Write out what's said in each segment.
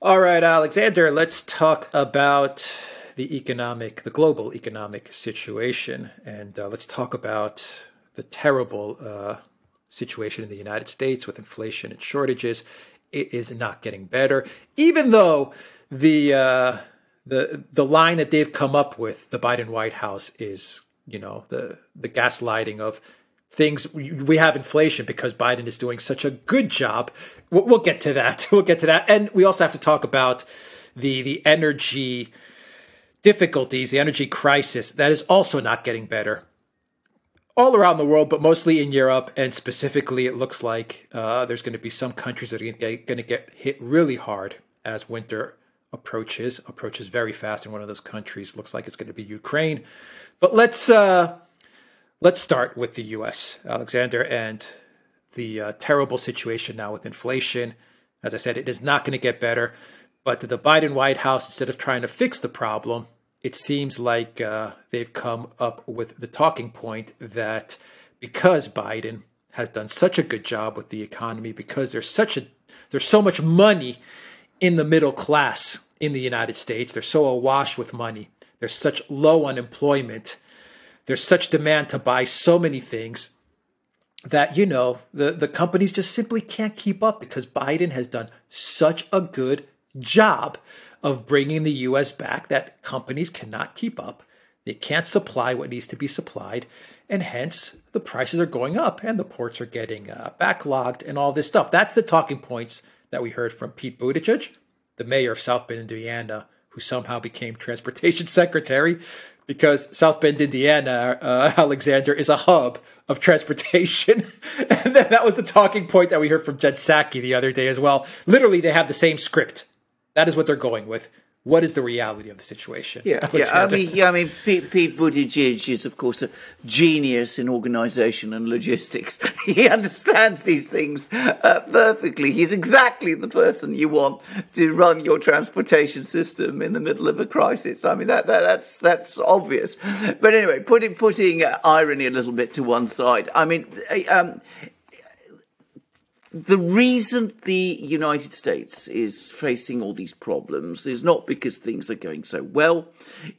All right, Alexander, let's talk about the global economic situation, and let's talk about the terrible situation in the United States with inflation and shortages. It is not getting better, even though the line that they've come up with, the Biden White House, is the gaslighting of things. We have inflation because Biden is doing such a good job. We'll get to that. We'll get to that. And we also have to talk about the energy difficulties, the energy crisis that is also not getting better all around the world, but mostly in Europe. And specifically, it looks like there's going to be some countries that are going to get hit really hard as winter approaches very fast. And one of those countries looks like it's going to be Ukraine. But let's start with the U.S., Alexander, and the terrible situation now with inflation. As I said, it is not going to get better. But the Biden White House, instead of trying to fix the problem, it seems like they've come up with the talking point that because Biden has done such a good job with the economy, because there's so much money in the middle class in the United States, they're so awash with money, there's such low unemployment, there's such demand to buy so many things that, the companies just simply can't keep up because Biden has done such a good job of bringing the U.S. back that companies cannot keep up. They can't supply what needs to be supplied, and hence the prices are going up and the ports are getting backlogged and all this stuff. That's the talking points that we heard from Pete Buttigieg, the mayor of South Bend, Indiana, who somehow became transportation secretary because South Bend, Indiana, Alexander, is a hub of transportation. And then that was the talking point that we heard from Jen Psaki the other day as well. Literally, they have the same script. That is what they're going with. What is the reality of the situation? Yeah. I mean, Pete Buttigieg is, of course, a genius in organisation and logistics. He understands these things perfectly. He's exactly the person you want to run your transportation system in the middle of a crisis. I mean, that's obvious. But anyway, putting irony a little bit to one side. I mean, the reason the United States is facing all these problems is not because things are going so well.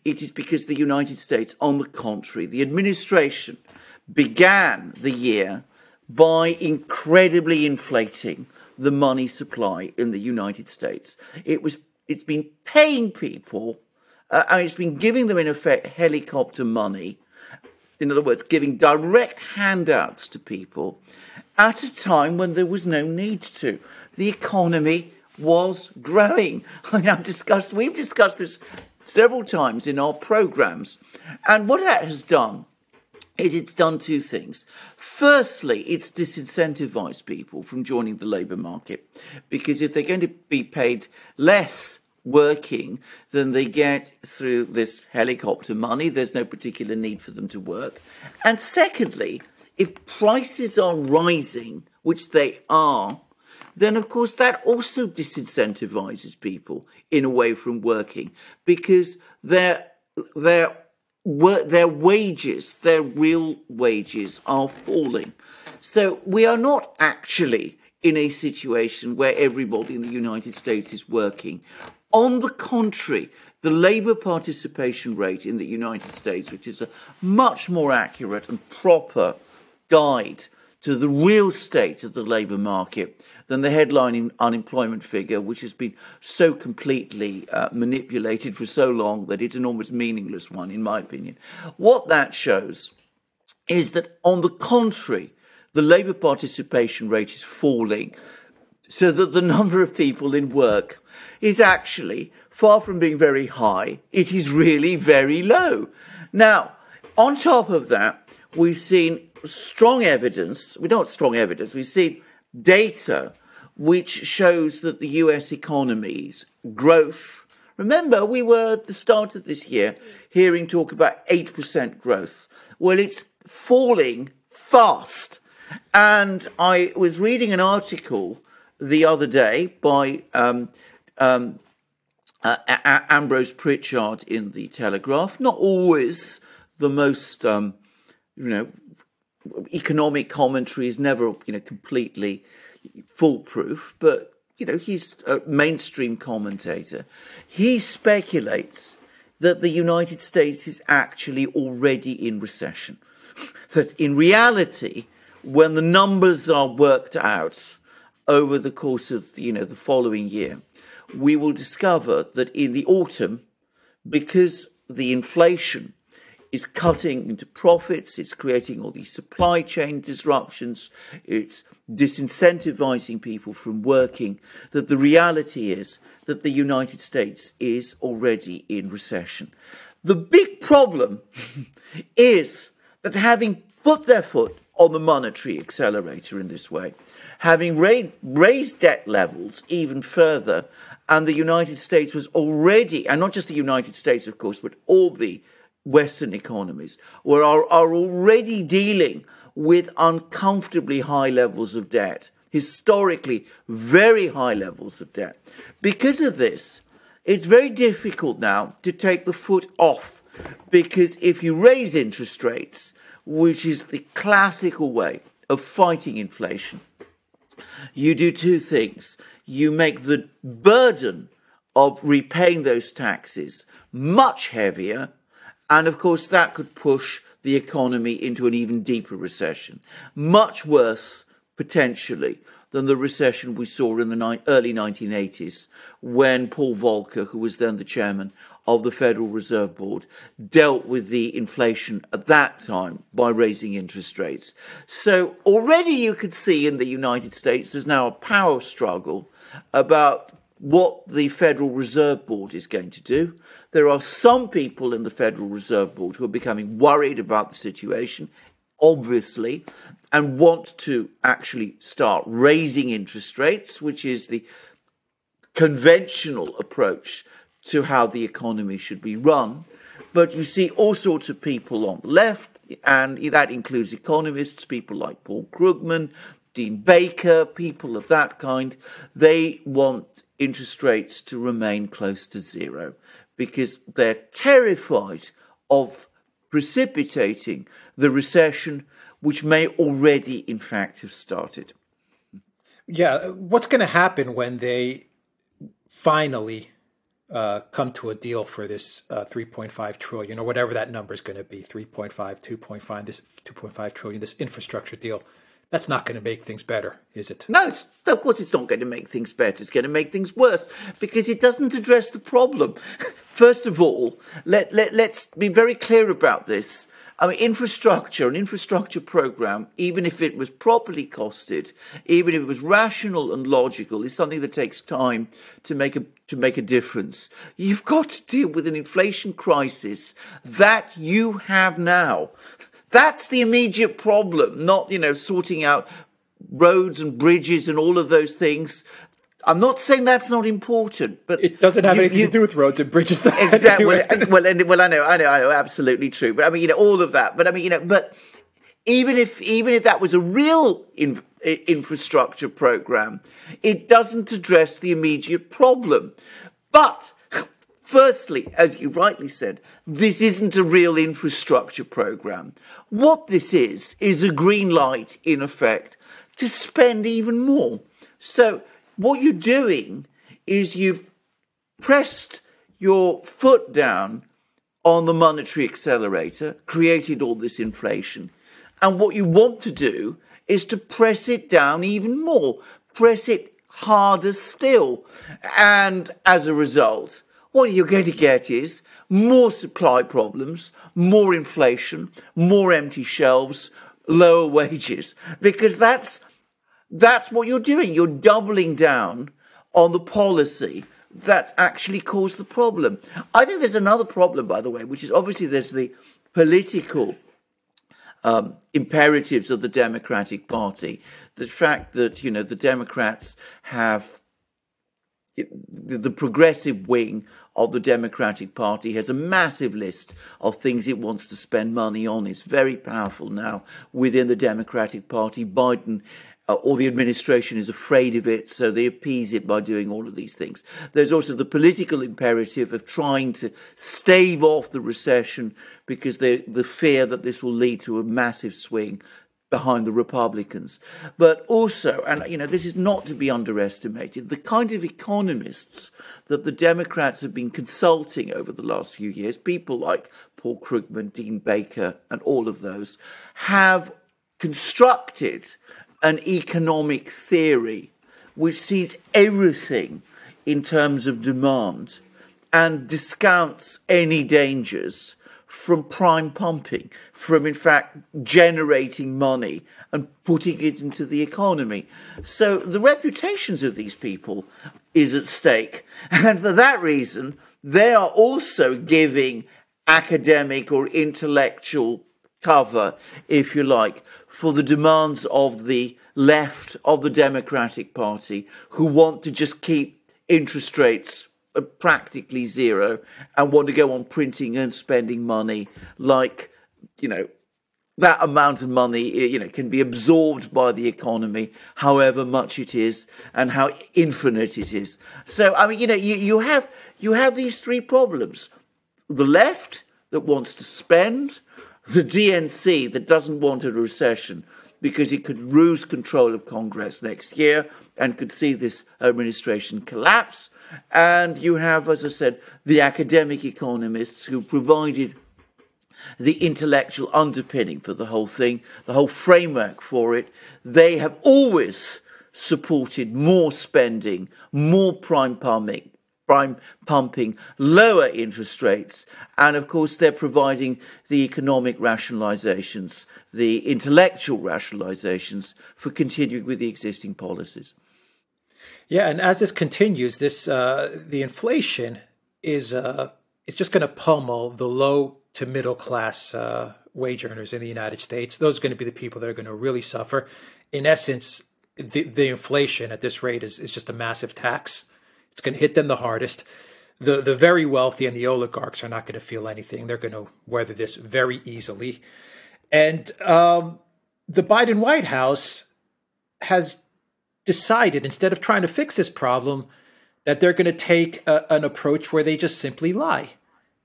It is because the United States, on the contrary, the administration began the year by incredibly inflating the money supply in the United States. It's been paying people, and it's been giving them, in effect, helicopter money. In other words, giving direct handouts to people at a time when there was no need to. The economy was growing. I mean, we've discussed this several times in our programs. And what that has done is it's done two things. Firstly, it's disincentivized people from joining the labour market, because if they're going to be paid less working than they get through this helicopter money, there's no particular need for them to work. And secondly, if prices are rising, which they are, then of course that also disincentivizes people in a way from working, because their wages, their real wages, are falling. So we are not actually in a situation where everybody in the United States is working. On the contrary, the labour participation rate in the United States, which is a much more accurate and proper guide to the real state of the labour market than the headline unemployment figure, which has been so completely manipulated for so long that it's an almost meaningless one, in my opinion. What that shows is that, on the contrary, the labour participation rate is falling, so that the number of people in work is actually, far from being very high, it is really very low. Now, on top of that, we've seen strong evidence, we've seen data which shows that the US economy's growth, remember, we were at the start of this year hearing talk about 8% growth. Well, it's falling fast. And I was reading an article the other day by Ambrose Pritchard in the Telegraph, not always the most, economic commentary is never, completely foolproof, but, he's a mainstream commentator. He speculates that the United States is actually already in recession. That in reality, when the numbers are worked out over the course of the following year, we will discover that in the autumn, because the inflation is cutting into profits, it's creating all these supply chain disruptions, it's disincentivizing people from working, that the reality is that the United States is already in recession. The big problem is that having put their foot on the monetary accelerator in this way, having raised debt levels even further, and the United States was already, and not just the United States, of course, but all the Western economies are already dealing with uncomfortably high levels of debt, historically very high levels of debt. Because of this, it's very difficult now to take the foot off, because if you raise interest rates, which is the classical way of fighting inflation, you do two things. You make the burden of repaying those taxes much heavier, and of course that could push the economy into an even deeper recession, much worse potentially than the recession we saw in the early 1980s, when Paul Volcker, who was then the chairman of the Federal Reserve Board, dealt with the inflation at that time by raising interest rates. So already you could see in the United States there's now a power struggle about what the Federal Reserve Board is going to do. There are some people in the Federal Reserve Board who are becoming worried about the situation, obviously, and want to actually start raising interest rates, which is the conventional approach to how the economy should be run. But you see all sorts of people on the left, and that includes economists, people like Paul Krugman, Dean Baker, people of that kind. They want interest rates to remain close to zero because they're terrified of precipitating the recession, which may already, in fact, have started. Yeah, what's going to happen when they finally come to a deal for this 3.5 trillion, or whatever that number is going to be, 3.5, 2.5, this 2.5 trillion, this infrastructure deal? That's not going to make things better, is it? No, of course it's not going to make things better. It's going to make things worse because it doesn't address the problem. First of all, let's be very clear about this. I mean, an infrastructure program, even if it was properly costed, even if it was rational and logical, is something that takes time to make a difference. You've got to deal with an inflation crisis that you have now. That's the immediate problem, not, sorting out roads and bridges and all of those things. I'm not saying that's not important, but it doesn't have anything to do with roads and bridges. Exactly. Anyway. Well, I know, absolutely true. But I mean, all of that. But I mean, but even if that was a real infrastructure program, it doesn't address the immediate problem. But firstly, as you rightly said, this isn't a real infrastructure program. What this is a green light, in effect, to spend even more. So what you're doing is you've pressed your foot down on the monetary accelerator, created all this inflation. And what you want to do is to press it down even more, press it harder still. And as a result, what you're going to get is more supply problems, more inflation, more empty shelves, lower wages, because that's what you're doing. You're doubling down on the policy that's actually caused the problem. I think there's another problem, by the way, which is obviously there's the political imperatives of the Democratic Party. The fact that, the Democrats have the progressive wing of the Democratic Party has a massive list of things it wants to spend money on. It's very powerful now within the Democratic Party. Biden or the administration is afraid of it, so they appease it by doing all of these things. There's also the political imperative of trying to stave off the recession because the fear that this will lead to a massive swing behind the Republicans. But also, and this is not to be underestimated, the kind of economists that the Democrats have been consulting over the last few years, people like Paul Krugman, Dean Baker, and all of those, have constructed an economic theory which sees everything in terms of demand and discounts any dangers from prime pumping, from in fact generating money and putting it into the economy. So the reputations of these people is at stake. And for that reason, they are also giving academic or intellectual cover, if you like, for the demands of the left of the Democratic Party, who want to just keep interest rates practically zero and want to go on printing and spending money like, that amount of money, can be absorbed by the economy, however much it is and how infinite it is. So, you have these three problems. The left that wants to spend, the DNC that doesn't want a recession because it could lose control of Congress next year and could see this administration collapse. And you have, as I said, the academic economists who provided the intellectual underpinning for the whole thing, the whole framework for it. They have always supported more spending, more prime pumping, lower interest rates, and of course they're providing the economic rationalizations, the intellectual rationalizations for continuing with the existing policies. Yeah, and as this continues, the inflation is just going to pummel the low to middle class wage earners in the United States. Those are going to be the people that are going to really suffer. In essence, the inflation at this rate is just a massive tax. It's going to hit them the hardest. The very wealthy and the oligarchs are not going to feel anything. They're going to weather this very easily. And the Biden White House has decided, instead of trying to fix this problem, that they're going to take an approach where they just simply lie.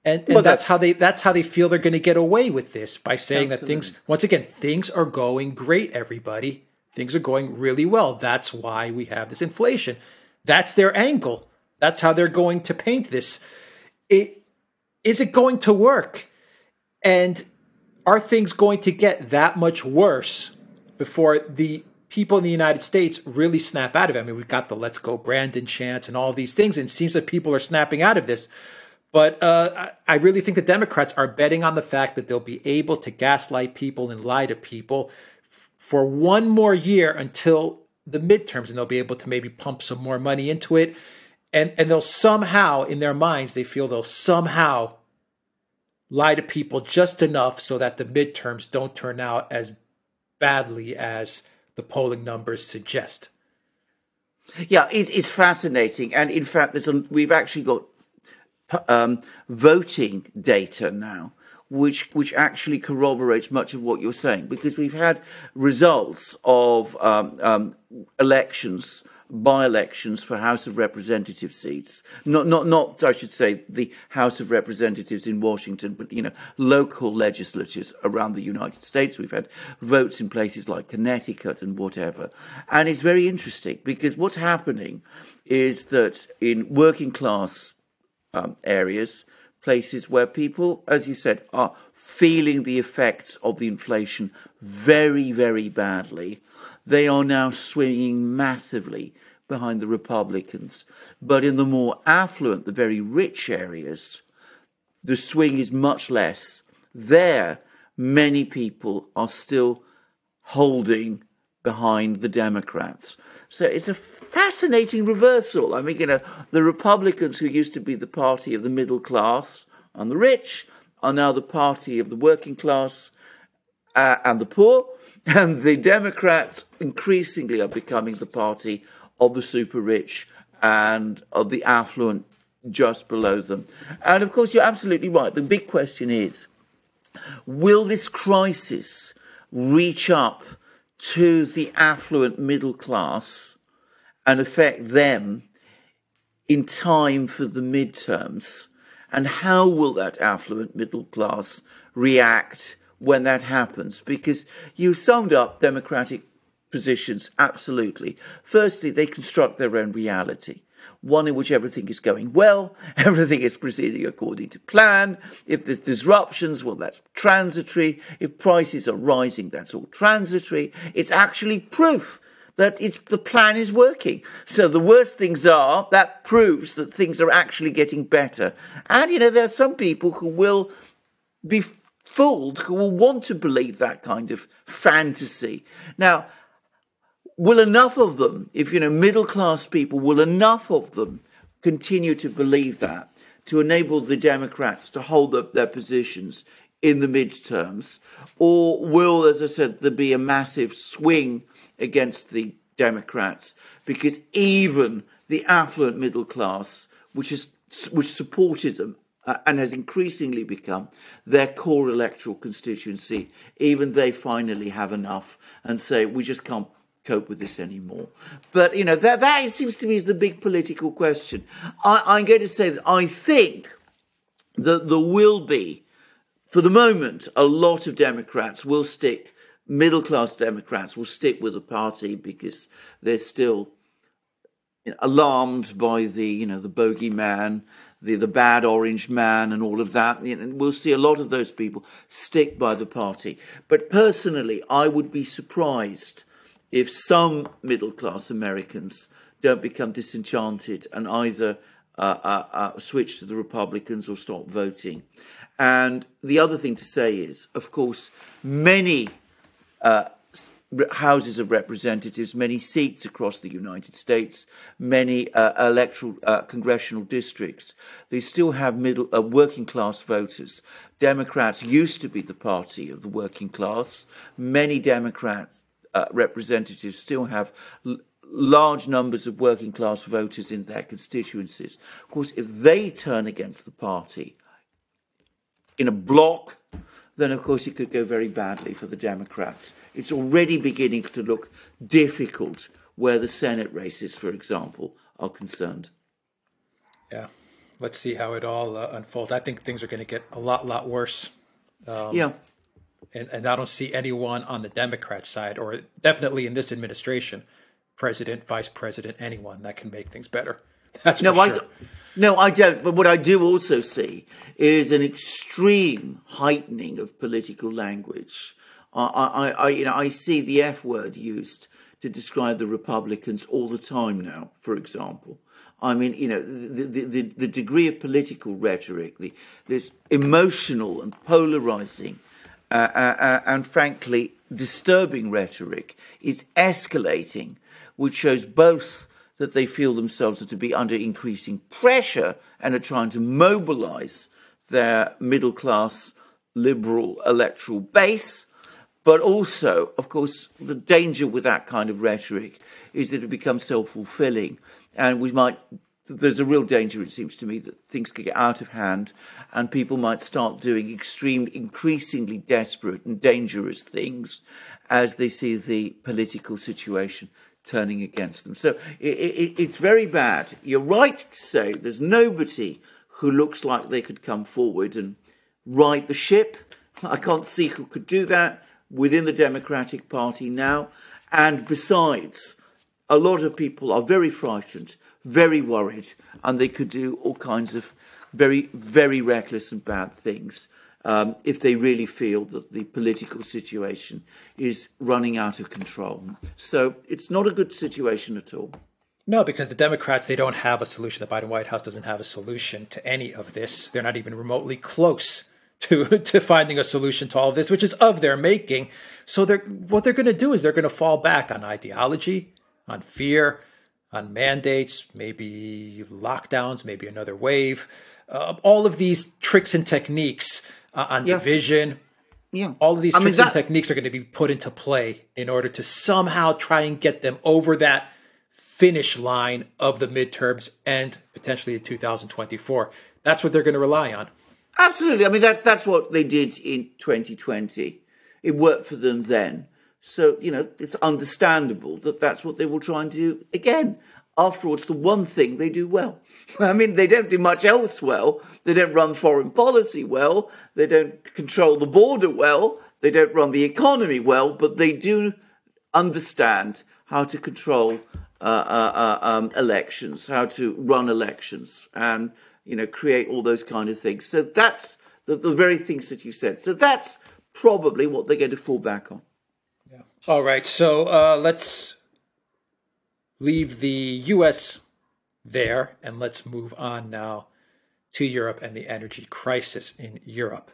And that's how they feel they're going to get away with this, by saying Absolutely. That things are going great, everybody. Things are going really well. That's why we have this inflation. That's their angle. That's how they're going to paint this. Is it going to work? And are things going to get that much worse before the people in the United States really snap out of it? I mean, we've got the Let's Go Brandon chants and all these things, and it seems that people are snapping out of this. But I really think the Democrats are betting on the fact that they'll be able to gaslight people and lie to people for one more year until the midterms, and they'll be able to maybe pump some more money into it. And they'll somehow, in their minds, they feel they'll somehow lie to people just enough so that the midterms don't turn out as badly as the polling numbers suggest. Yeah, it's fascinating. And in fact, we've actually got voting data now, which actually corroborates much of what you're saying, because we've had results of elections, by-elections for House of Representative seats, not I should say the House of Representatives in Washington, but local legislatures around the United States. We've had votes in places like Connecticut and whatever, and it's very interesting because what's happening is that in working class areas, places where people, as you said, are feeling the effects of the inflation very, very badly, they are now swinging massively behind the Republicans. But in the more affluent, the very rich areas, the swing is much less. There, many people are still holding behind the Democrats. So it's a fascinating reversal. I mean, the Republicans, who used to be the party of the middle class and the rich, are now the party of the working class and the poor. And the Democrats increasingly are becoming the party of the super rich and of the affluent just below them. And of course, you're absolutely right. The big question is, will this crisis reach up to the affluent middle class and affect them in time for the midterms? And how will that affluent middle class react when that happens, because you summed up Democratic positions absolutely. Firstly, they construct their own reality. One in which everything is going well, everything is proceeding according to plan. If there's disruptions, well, that's transitory. If prices are rising, that's all transitory. It's actually proof that the plan is working. So the worst things are, that proves that things are actually getting better. And, there are some people who will be fooled, who will want to believe that kind of fantasy. Now, will enough of them, if, middle-class people, will enough of them continue to believe that to enable the Democrats to hold up their positions in the midterms? Or will, as I said, there be a massive swing against the Democrats? Because even the affluent middle class, which supported them and has increasingly become their core electoral constituency, even they finally have enough and say, we just can't cope with this anymore. But, that seems to me is the big political question. I'm going to say that I think that there will be, for the moment, a lot of Democrats will stick, middle-class Democrats will stick with the party because they're still alarmed by the bogeyman, the bad orange man and all of that. And we'll see a lot of those people stick by the party. But personally, I would be surprised if some middle-class Americans don't become disenchanted and either switch to the Republicans or stop voting. And the other thing to say is, of course, many houses of representatives, many seats across the United States, many electoral congressional districts, they still have working-class voters. Democrats used to be the party of the working class. Many Democrats representatives still have large numbers of working class voters in their constituencies. Of course, if they turn against the party in a block, then of course it could go very badly for the Democrats. It's already beginning to look difficult where the Senate races, for example, are concerned. Yeah, let's see how it all unfolds. I think things are going to get a lot worse. And I don't see anyone on the Democrat side, or definitely in this administration, president, vice president, anyone that can make things better. That's for sure. No, I don't. But what I do also see is an extreme heightening of political language. I see the F word used to describe the Republicans all the time now, for example. I mean, the degree of political rhetoric, this emotional and polarizing and frankly disturbing rhetoric is escalating, which shows both that they feel themselves to be under increasing pressure and are trying to mobilize their middle-class liberal electoral base, but also, of course, the danger with that kind of rhetoric is that it becomes self-fulfilling, and there's a real danger, it seems to me, that things could get out of hand and people might start doing increasingly desperate and dangerous things as they see the political situation turning against them. So it's very bad. You're right to say there's nobody who looks like they could come forward and right the ship. I can't see who could do that within the Democratic Party now. And besides, a lot of people are very frightened, very worried, and they could do all kinds of very, very reckless and bad things if they really feel that the political situation is running out of control. So it's not a good situation at all. No, because the Democrats, they don't have a solution. The Biden White House doesn't have a solution to any of this. They're not even remotely close to finding a solution to all of this, which is of their making. So what they're going to do is they're going to fall back on ideology, on fear, on mandates, maybe lockdowns, maybe another wave. All of these tricks and techniques on division. Yeah. All of these tricks and techniques are going to be put into play in order to somehow try and get them over that finish line of the midterms and potentially in 2024. That's what they're going to rely on. Absolutely. I mean, that's what they did in 2020. It worked for them then. So, it's understandable that that's what they will try and do again. After all, it's the one thing they do well. I mean, they don't do much else well. They don't run foreign policy well. They don't control the border well. they don't run the economy well, but they do understand how to control elections, how to run elections, and create all those kind of things. So that's the very things that you said. So that's probably what they're going to fall back on. Yeah. All right. So let's leave the U.S. there, and let's move on now to Europe and the energy crisis in Europe.